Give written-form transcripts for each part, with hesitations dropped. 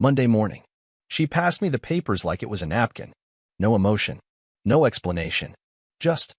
Monday morning. She passed me the papers like it was a napkin. No emotion. No explanation. Just,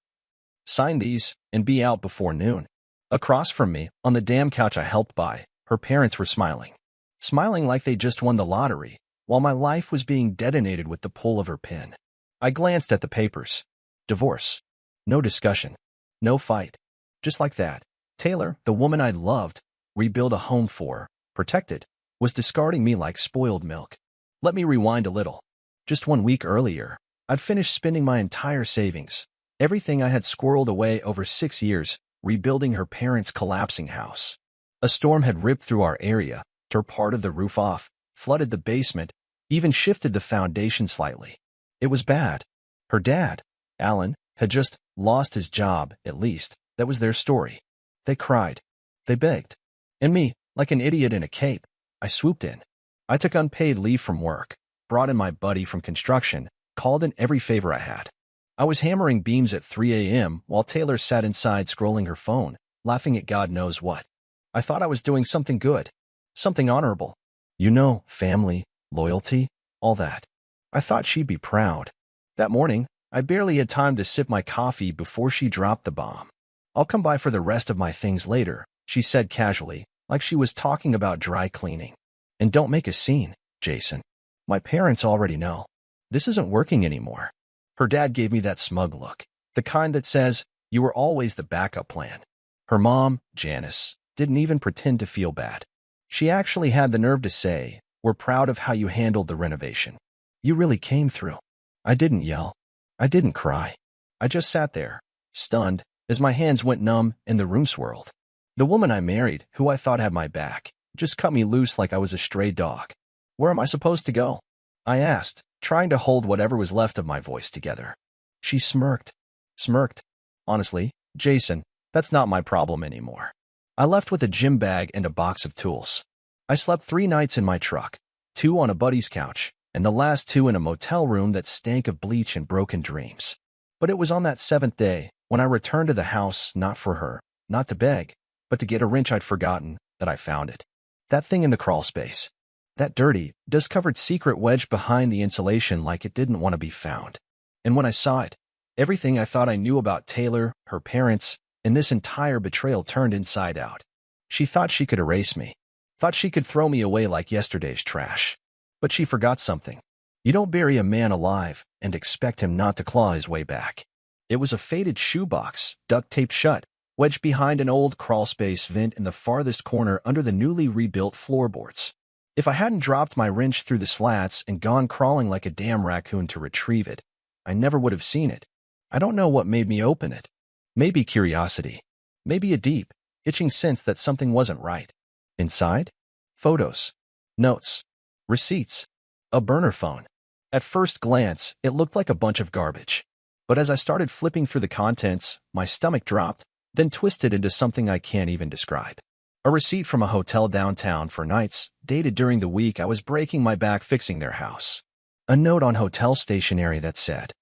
sign these and be out before noon. Across from me, on the damn couch I helped buy, her parents were smiling. Smiling like they just won the lottery, while my life was being detonated with the pull of her pin. I glanced at the papers. Divorce. No discussion. No fight. Just like that, Taylor, the woman I loved, rebuilt a home for, protected, was discarding me like spoiled milk. Let me rewind a little. Just 1 week earlier, I'd finished spending my entire savings, everything I had squirreled away over 6 years, rebuilding her parents' collapsing house. A storm had ripped through our area, tore part of the roof off, flooded the basement, even shifted the foundation slightly. It was bad. Her dad, Alan, had just lost his job, at least. That was their story. They cried. They begged. And me, like an idiot in a cape, I swooped in. I took unpaid leave from work, brought in my buddy from construction, called in every favor I had. I was hammering beams at 3 a.m. while Taylor sat inside scrolling her phone, laughing at God knows what. I thought I was doing something good, something honorable. You know, family, loyalty, all that. I thought she'd be proud. That morning, I barely had time to sip my coffee before she dropped the bomb. I'll come by for the rest of my things later, she said casually, like she was talking about dry cleaning. And don't make a scene, Jason. My parents already know. This isn't working anymore. Her dad gave me that smug look, the kind that says, you were always the backup plan. Her mom, Janice, didn't even pretend to feel bad. She actually had the nerve to say, we're proud of how you handled the renovation. You really came through. I didn't yell. I didn't cry. I just sat there, stunned, as my hands went numb and the room swirled. The woman I married, who I thought had my back, just cut me loose like I was a stray dog. Where am I supposed to go? I asked, trying to hold whatever was left of my voice together. She smirked. Honestly, Jason, that's not my problem anymore. I left with a gym bag and a box of tools. I slept 3 nights in my truck, 2 on a buddy's couch, and the last 2 in a motel room that stank of bleach and broken dreams. But it was on that 7th day, when I returned to the house, not for her, not to beg, but to get a wrench I'd forgotten, that I found it. That thing in the crawl space. That dirty, dust-covered secret wedged behind the insulation like it didn't want to be found. And when I saw it, everything I thought I knew about Taylor, her parents, and this entire betrayal turned inside out. She thought she could erase me. Thought she could throw me away like yesterday's trash. But she forgot something. You don't bury a man alive and expect him not to claw his way back. It was a faded shoebox, duct-taped shut, wedged behind an old crawlspace vent in the farthest corner under the newly rebuilt floorboards. If I hadn't dropped my wrench through the slats and gone crawling like a damn raccoon to retrieve it, I never would have seen it. I don't know what made me open it. Maybe curiosity. Maybe a deep, itching sense that something wasn't right. Inside? Photos. Notes. Receipts. A burner phone. At first glance, it looked like a bunch of garbage. But as I started flipping through the contents, my stomach dropped, then twisted into something I can't even describe. A receipt from a hotel downtown for nights, dated during the week I was breaking my back fixing their house. A note on hotel stationery that said,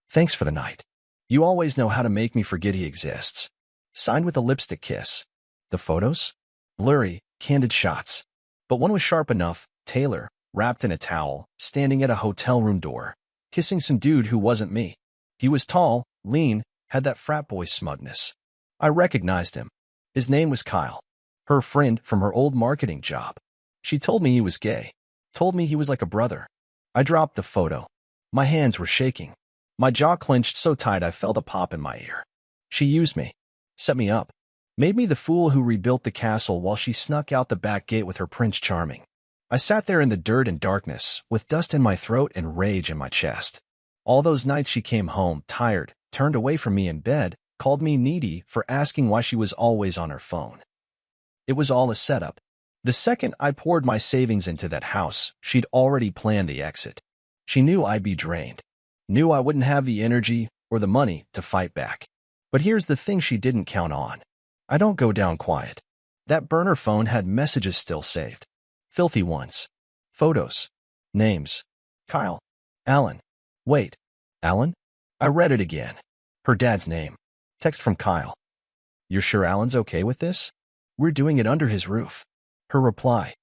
"Thanks for the night. You always know how to make me forget he exists." Signed with a lipstick kiss. The photos? Blurry, candid shots. But one was sharp enough. Taylor, wrapped in a towel, standing at a hotel room door, kissing some dude who wasn't me. He was tall, lean, had that frat boy smugness. I recognized him. His name was Kyle. Her friend from her old marketing job. She told me he was gay. Told me he was like a brother. I dropped the photo. My hands were shaking. My jaw clenched so tight I felt a pop in my ear. She used me. Set me up. Made me the fool who rebuilt the castle while she snuck out the back gate with her Prince Charming. I sat there in the dirt and darkness, with dust in my throat and rage in my chest. All those nights she came home, tired, turned away from me in bed, called me needy for asking why she was always on her phone. It was all a setup. The second I poured my savings into that house, she'd already planned the exit. She knew I'd be drained. Knew I wouldn't have the energy or the money to fight back. But here's the thing she didn't count on. I don't go down quiet. That burner phone had messages still saved. Filthy ones. Photos. Names. Kyle. Alan. Wait. Alan? I read it again. Her dad's name. Text from Kyle. "You're sure Alan's okay with this? We're doing it under his roof." Her reply.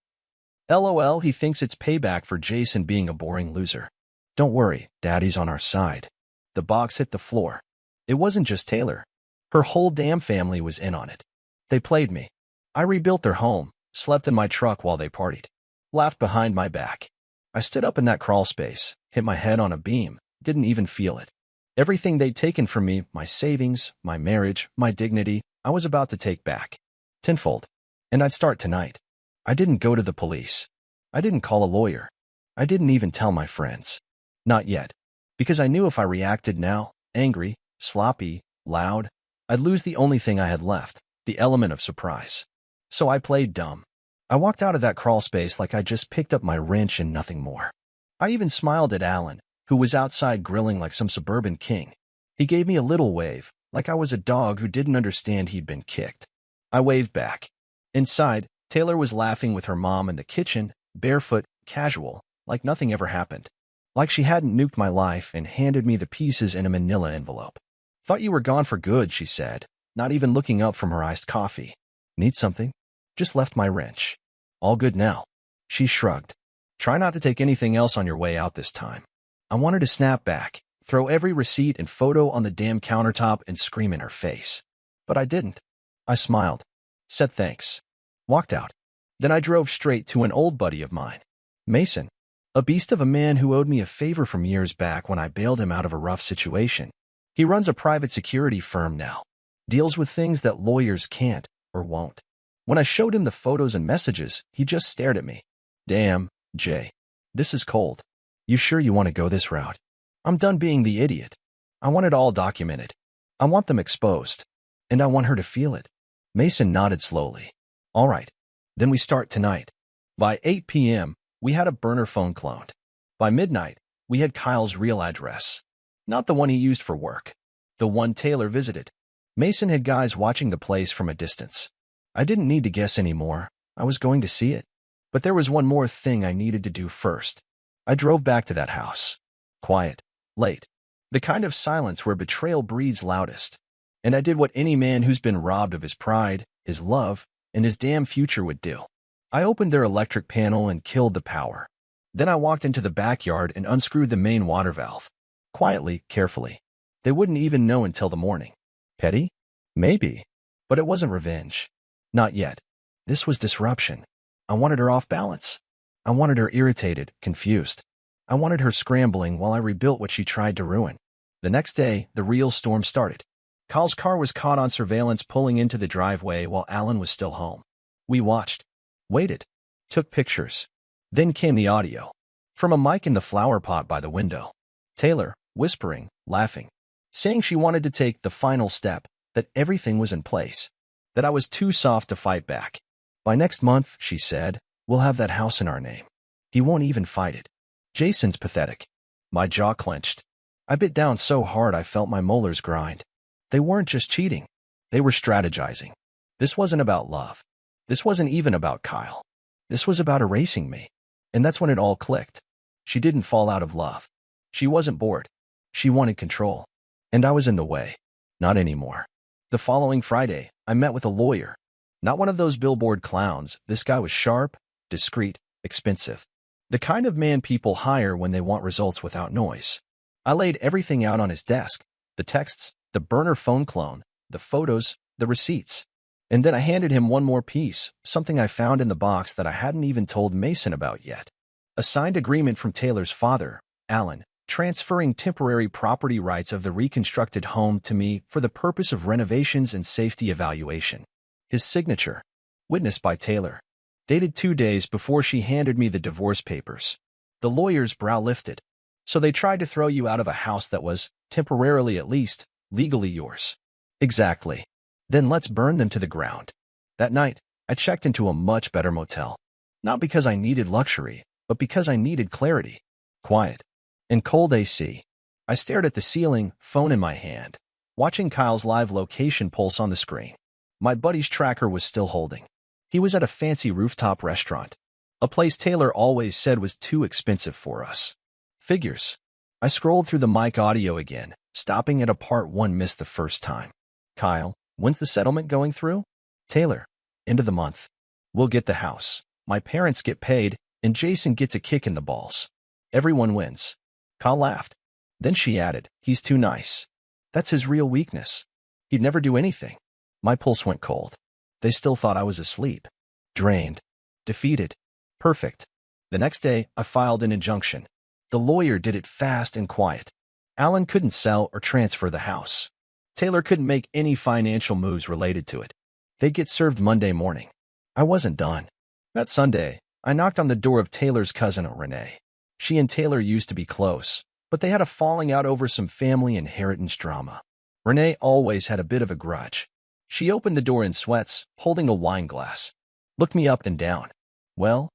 LOL, he thinks it's payback for Jason being a boring loser. Don't worry, Daddy's on our side. The box hit the floor. It wasn't just Taylor. Her whole damn family was in on it. They played me. I rebuilt their home, slept in my truck while they partied, laughed behind my back. I stood up in that crawl space, hit my head on a beam, didn't even feel it. Everything they'd taken from me, my savings, my marriage, my dignity, I was about to take back. Tenfold. And I'd start tonight. I didn't go to the police. I didn't call a lawyer. I didn't even tell my friends. Not yet. Because I knew if I reacted now, angry, sloppy, loud, I'd lose the only thing I had left, the element of surprise. So I played dumb. I walked out of that crawl space like I just picked up my wrench and nothing more. I even smiled at Alan, who was outside grilling like some suburban king. He gave me a little wave, like I was a dog who didn't understand he'd been kicked. I waved back. Inside, Taylor was laughing with her mom in the kitchen, barefoot, casual, like nothing ever happened. Like she hadn't nuked my life and handed me the pieces in a manila envelope. Thought you were gone for good, she said, not even looking up from her iced coffee. Need something? Just left my wrench. All good now. She shrugged. Try not to take anything else on your way out this time. I wanted to snap back, throw every receipt and photo on the damn countertop and scream in her face. But I didn't. I smiled, said thanks, walked out. Then I drove straight to an old buddy of mine, Mason, a beast of a man who owed me a favor from years back when I bailed him out of a rough situation. He runs a private security firm now, deals with things that lawyers can't or won't. When I showed him the photos and messages, he just stared at me. Damn, Jay, this is cold. You sure you want to go this route? I'm done being the idiot. I want it all documented. I want them exposed. And I want her to feel it. Mason nodded slowly. All right. Then we start tonight. By 8 p.m., we had a burner phone cloned. By midnight, we had Kyle's real address. Not the one he used for work. The one Taylor visited. Mason had guys watching the place from a distance. I didn't need to guess anymore. I was going to see it. But there was one more thing I needed to do first. I drove back to that house. Quiet. Late. The kind of silence where betrayal breathes loudest. And I did what any man who's been robbed of his pride, his love, and his damn future would do. I opened their electric panel and killed the power. Then I walked into the backyard and unscrewed the main water valve. Quietly, carefully. They wouldn't even know until the morning. Petty? Maybe. But it wasn't revenge. Not yet. This was disruption. I wanted her off balance. I wanted her irritated, confused. I wanted her scrambling while I rebuilt what she tried to ruin. The next day, the real storm started. Kyle's car was caught on surveillance pulling into the driveway while Alan was still home. We watched. Waited. Took pictures. Then came the audio. From a mic in the flower pot by the window. Taylor, whispering, laughing. Saying she wanted to take the final step, that everything was in place. That I was too soft to fight back. By next month, she said, we'll have that house in our name. He won't even fight it. Jason's pathetic. My jaw clenched. I bit down so hard I felt my molars grind. They weren't just cheating. They were strategizing. This wasn't about love. This wasn't even about Kyle. This was about erasing me. And that's when it all clicked. She didn't fall out of love. She wasn't bored. She wanted control. And I was in the way. Not anymore. The following Friday, I met with a lawyer. Not one of those billboard clowns. This guy was sharp, discreet, expensive. The kind of man people hire when they want results without noise. I laid everything out on his desk. The texts, the burner phone clone, the photos, the receipts. And then I handed him one more piece, something I found in the box that I hadn't even told Mason about yet. A signed agreement from Taylor's father, Alan, transferring temporary property rights of the reconstructed home to me for the purpose of renovations and safety evaluation. His signature, witnessed by Taylor, dated 2 days before she handed me the divorce papers. The lawyer's brow lifted. So they tried to throw you out of a house that was, temporarily at least, legally yours. Exactly. Then let's burn them to the ground. That night, I checked into a much better motel. Not because I needed luxury, but because I needed clarity. Quiet. And cold AC. I stared at the ceiling, phone in my hand, watching Kyle's live location pulse on the screen. My buddy's tracker was still holding. He was at a fancy rooftop restaurant, a place Taylor always said was too expensive for us. Figures. I scrolled through the mic audio again, stopping at a part one missed the first time. Kyle, when's the settlement going through? Taylor, end of the month. We'll get the house. My parents get paid, and Jason gets a kick in the balls. Everyone wins. Kyle laughed. Then she added, he's too nice. That's his real weakness. He'd never do anything. My pulse went cold. They still thought I was asleep. Drained. Defeated. Perfect. The next day, I filed an injunction. The lawyer did it fast and quiet. Alan couldn't sell or transfer the house. Taylor couldn't make any financial moves related to it. They'd get served Monday morning. I wasn't done. That Sunday, I knocked on the door of Taylor's cousin, Renee. She and Taylor used to be close, but they had a falling out over some family inheritance drama. Renee always had a bit of a grudge. She opened the door in sweats, holding a wine glass. Looked me up and down. Well,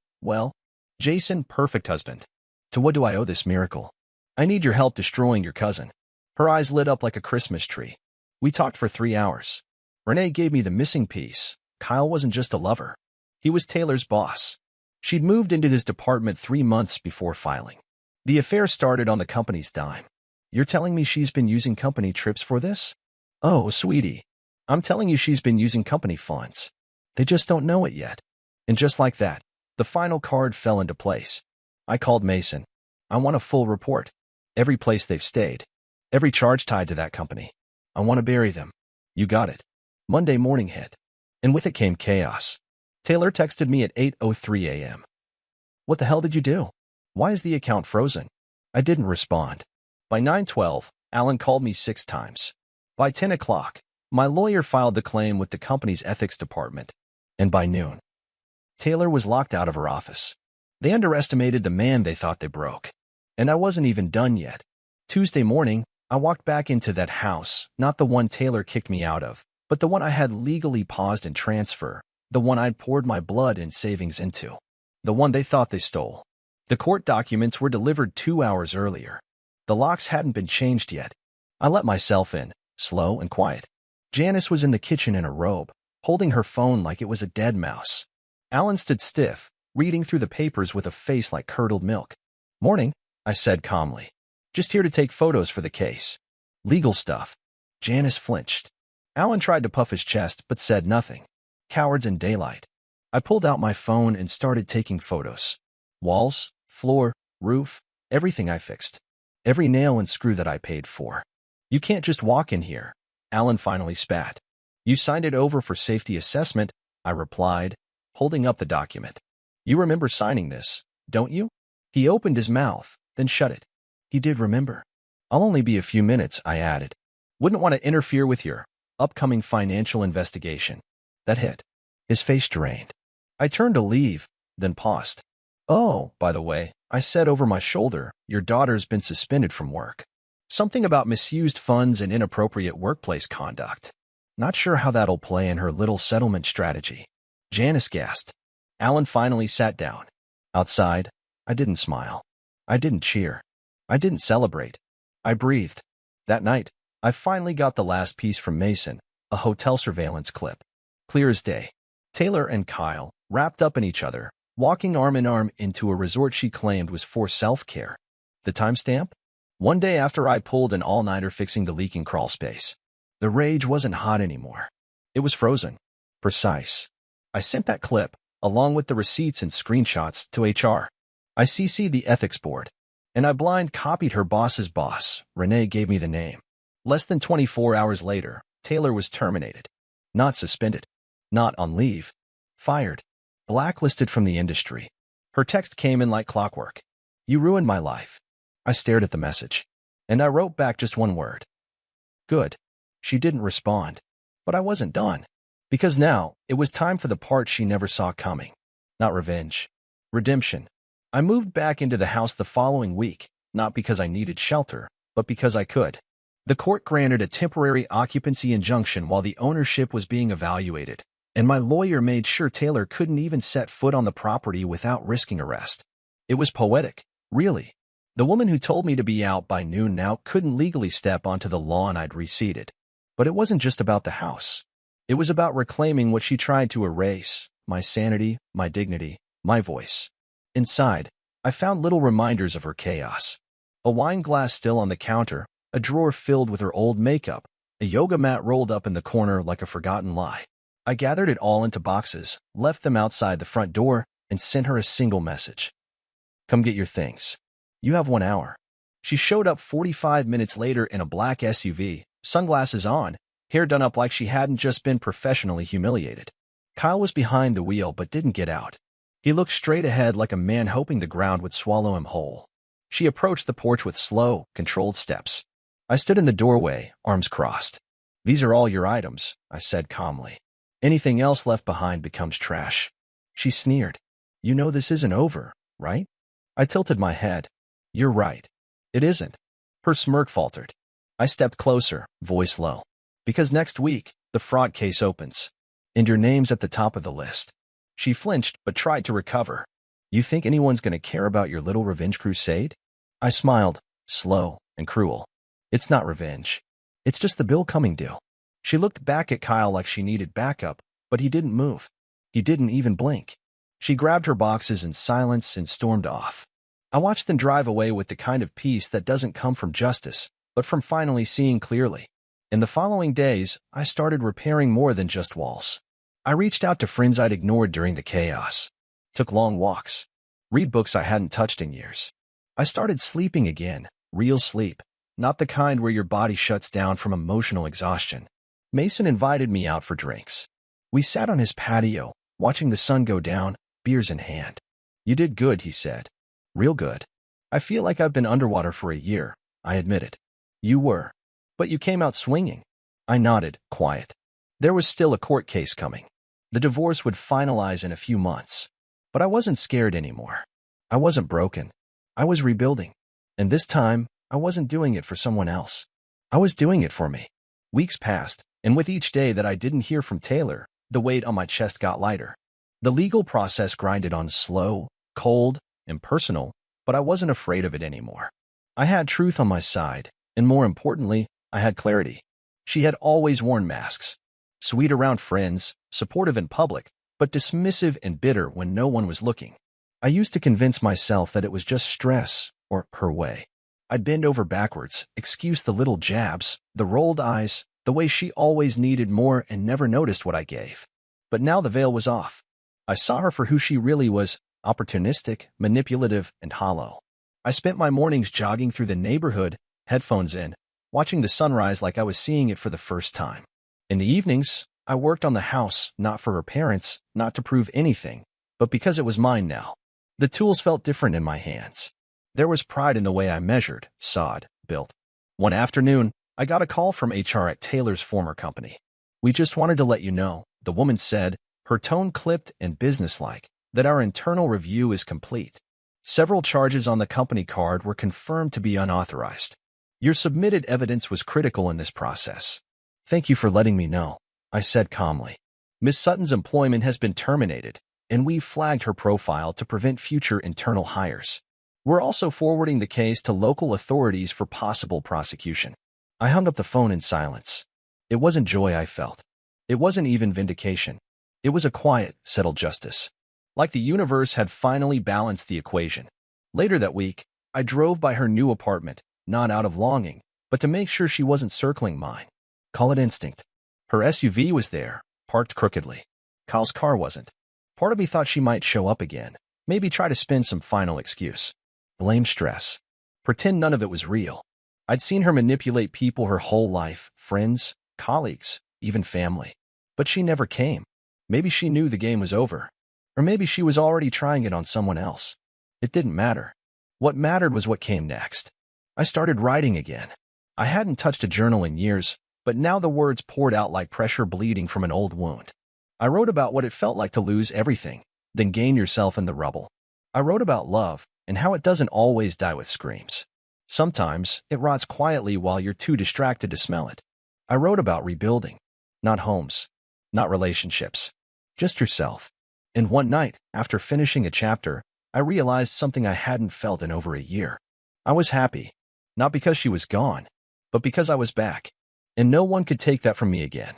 Jason, perfect husband. To what do I owe this miracle? I need your help destroying your cousin. Her eyes lit up like a Christmas tree. We talked for 3 hours. Renee gave me the missing piece. Kyle wasn't just a lover. He was Taylor's boss. She'd moved into his department 3 months before filing. The affair started on the company's dime. You're telling me she's been using company trips for this? Oh, sweetie. I'm telling you she's been using company funds. They just don't know it yet. And just like that, the final card fell into place. I called Mason. I want a full report. Every place they've stayed. Every charge tied to that company. I want to bury them. You got it. Monday morning hit. And with it came chaos. Taylor texted me at 8:03 a.m. What the hell did you do? Why is the account frozen? I didn't respond. By 9:12, Alan called me 6 times. By 10 o'clock, my lawyer filed the claim with the company's ethics department. And by noon, Taylor was locked out of her office. They underestimated the man they thought they broke. And I wasn't even done yet. Tuesday morning, I walked back into that house, not the one Taylor kicked me out of, but the one I had legally paused in transfer, the one I'd poured my blood and savings into, the one they thought they stole. The court documents were delivered 2 hours earlier. The locks hadn't been changed yet. I let myself in, slow and quiet. Janice was in the kitchen in a robe, holding her phone like it was a dead mouse. Alan stood stiff, reading through the papers with a face like curdled milk. Morning, I said calmly. Just here to take photos for the case. Legal stuff. Janice flinched. Alan tried to puff his chest but said nothing. Cowards in daylight. I pulled out my phone and started taking photos. Walls, floor, roof, everything I fixed. Every nail and screw that I paid for. You can't just walk in here. Alan finally spat. You signed it over for safety assessment, I replied, holding up the document. You remember signing this, don't you? He opened his mouth, then shut it. He did remember. I'll only be a few minutes, I added. Wouldn't want to interfere with your upcoming financial investigation. That hit. His face drained. I turned to leave, then paused. Oh, by the way, I said over my shoulder, your daughter's been suspended from work. Something about misused funds and inappropriate workplace conduct. Not sure how that'll play in her little settlement strategy. Janice gasped. Alan finally sat down. Outside, I didn't smile. I didn't cheer. I didn't celebrate. I breathed. That night, I finally got the last piece from Mason, a hotel surveillance clip. Clear as day. Taylor and Kyle, wrapped up in each other, walking arm in arm into a resort she claimed was for self-care. The timestamp? One day after I pulled an all-nighter fixing the leaking crawl space. The rage wasn't hot anymore. It was frozen. Precise. I sent that clip, along with the receipts and screenshots, to HR. I CC'd the ethics board. And I blind copied her boss's boss. Renee gave me the name. Less than 24 hours later, Taylor was terminated. Not suspended. Not on leave. Fired. Blacklisted from the industry. Her text came in like clockwork. You ruined my life. I stared at the message. And I wrote back just one word. Good. She didn't respond. But I wasn't done. Because now, it was time for the part she never saw coming. Not revenge. Redemption. I moved back into the house the following week, not because I needed shelter, but because I could. The court granted a temporary occupancy injunction while the ownership was being evaluated, and my lawyer made sure Taylor couldn't even set foot on the property without risking arrest. It was poetic, really. The woman who told me to be out by noon now couldn't legally step onto the lawn I'd reseeded. But it wasn't just about the house. It was about reclaiming what she tried to erase, my sanity, my dignity, my voice. Inside, I found little reminders of her chaos. A wine glass still on the counter, a drawer filled with her old makeup, a yoga mat rolled up in the corner like a forgotten lie. I gathered it all into boxes, left them outside the front door, and sent her a single message. Come get your things. You have 1 hour. She showed up 45 minutes later in a black SUV, sunglasses on, hair done up like she hadn't just been professionally humiliated. Kyle was behind the wheel but didn't get out. He looked straight ahead like a man hoping the ground would swallow him whole. She approached the porch with slow, controlled steps. I stood in the doorway, arms crossed. These are all your items, I said calmly. Anything else left behind becomes trash. She sneered. You know this isn't over, right? I tilted my head. You're right. It isn't. Her smirk faltered. I stepped closer, voice low. Because next week, the fraud case opens. And your name's at the top of the list. She flinched but tried to recover. You think anyone's going to care about your little revenge crusade? I smiled, slow and cruel. It's not revenge. It's just the bill coming due. She looked back at Kyle like she needed backup, but he didn't move. He didn't even blink. She grabbed her boxes in silence and stormed off. I watched them drive away with the kind of peace that doesn't come from justice, but from finally seeing clearly. In the following days, I started repairing more than just walls. I reached out to friends I'd ignored during the chaos. Took long walks. Read books I hadn't touched in years. I started sleeping again, real sleep, not the kind where your body shuts down from emotional exhaustion. Mason invited me out for drinks. We sat on his patio, watching the sun go down, beers in hand. You did good, he said. Real good. I feel like I've been underwater for a year, I admitted. You were. But you came out swinging. I nodded, quiet. There was still a court case coming. The divorce would finalize in a few months. But I wasn't scared anymore. I wasn't broken. I was rebuilding. And this time, I wasn't doing it for someone else. I was doing it for me. Weeks passed, and with each day that I didn't hear from Taylor, the weight on my chest got lighter. The legal process grinded on slow, cold, impersonal, but I wasn't afraid of it anymore. I had truth on my side, and more importantly, I had clarity. She had always worn masks. Sweet around friends, supportive in public, but dismissive and bitter when no one was looking. I used to convince myself that it was just stress, or her way. I'd bend over backwards, excuse the little jabs, the rolled eyes, the way she always needed more and never noticed what I gave. But now the veil was off. I saw her for who she really was, opportunistic, manipulative, and hollow. I spent my mornings jogging through the neighborhood, headphones in, watching the sunrise like I was seeing it for the first time. In the evenings, I worked on the house, not for her parents, not to prove anything, but because it was mine now. The tools felt different in my hands. There was pride in the way I measured, sawed, built. One afternoon, I got a call from HR at Taylor's former company. We just wanted to let you know, the woman said, her tone clipped and businesslike, that our internal review is complete. Several charges on the company card were confirmed to be unauthorized. Your submitted evidence was critical in this process. Thank you for letting me know, I said calmly. Ms. Sutton's employment has been terminated, and we've flagged her profile to prevent future internal hires. We're also forwarding the case to local authorities for possible prosecution. I hung up the phone in silence. It wasn't joy I felt. It wasn't even vindication. It was a quiet, settled justice. Like the universe had finally balanced the equation. Later that week, I drove by her new apartment, not out of longing, but to make sure she wasn't circling mine. Call it instinct. Her SUV was there, parked crookedly. Kyle's car wasn't. Part of me thought she might show up again, maybe try to spin some final excuse. Blame stress. Pretend none of it was real. I'd seen her manipulate people her whole life, friends, colleagues, even family. But she never came. Maybe she knew the game was over. Or maybe she was already trying it on someone else. It didn't matter. What mattered was what came next. I started writing again. I hadn't touched a journal in years, but now the words poured out like pressure bleeding from an old wound. I wrote about what it felt like to lose everything, then gain yourself in the rubble. I wrote about love and how it doesn't always die with screams. Sometimes it rots quietly while you're too distracted to smell it. I wrote about rebuilding. Not homes. Not relationships. Just yourself. And one night, after finishing a chapter, I realized something I hadn't felt in over a year. I was happy. Not because she was gone, but because I was back. And no one could take that from me again.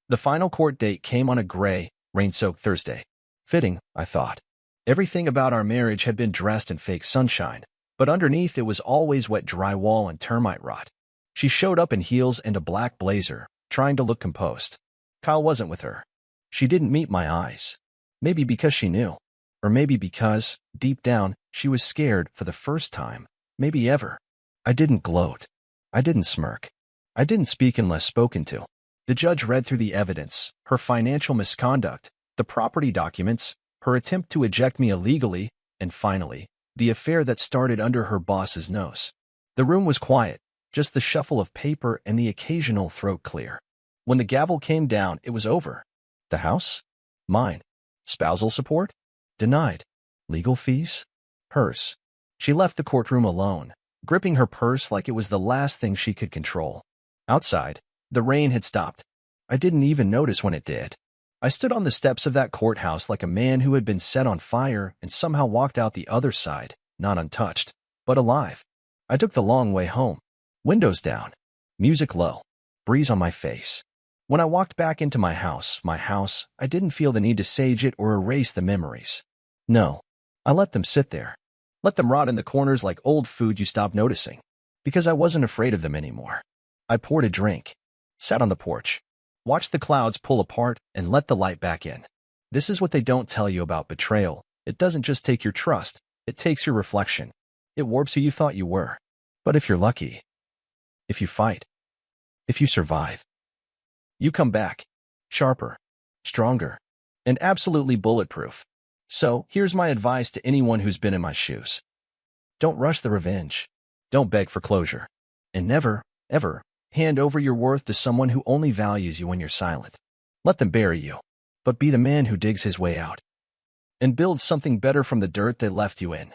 The final court date came on a gray, rain-soaked Thursday. Fitting, I thought. Everything about our marriage had been dressed in fake sunshine, but underneath it was always wet drywall and termite rot. She showed up in heels and a black blazer, trying to look composed. Kyle wasn't with her. She didn't meet my eyes. Maybe because she knew. Or maybe because, deep down, She was scared for the first time, maybe ever. I didn't gloat. I didn't smirk. I didn't speak unless spoken to. The judge read through the evidence, her financial misconduct, the property documents, her attempt to eject me illegally, and finally, the affair that started under her boss's nose. The room was quiet, just the shuffle of paper and the occasional throat clear. When the gavel came down, it was over. The house? Mine. Spousal support? Denied. Legal fees? Hers. She left the courtroom alone, gripping her purse like it was the last thing she could control. Outside, the rain had stopped. I didn't even notice when it did. I stood on the steps of that courthouse like a man who had been set on fire and somehow walked out the other side, not untouched, but alive. I took the long way home. Windows down. Music low. Breeze on my face. When I walked back into my house, I didn't feel the need to sage it or erase the memories. No. I let them sit there. Let them rot in the corners like old food you stop noticing. Because I wasn't afraid of them anymore. I poured a drink. Sat on the porch. Watched the clouds pull apart and let the light back in. This is what they don't tell you about betrayal. It doesn't just take your trust. It takes your reflection. It warps who you thought you were. But if you're lucky, if you fight, if you survive, you come back, sharper, stronger, and absolutely bulletproof. So, here's my advice to anyone who's been in my shoes. Don't rush the revenge. Don't beg for closure. And never, ever, hand over your worth to someone who only values you when you're silent. Let them bury you, but be the man who digs his way out and builds something better from the dirt they left you in.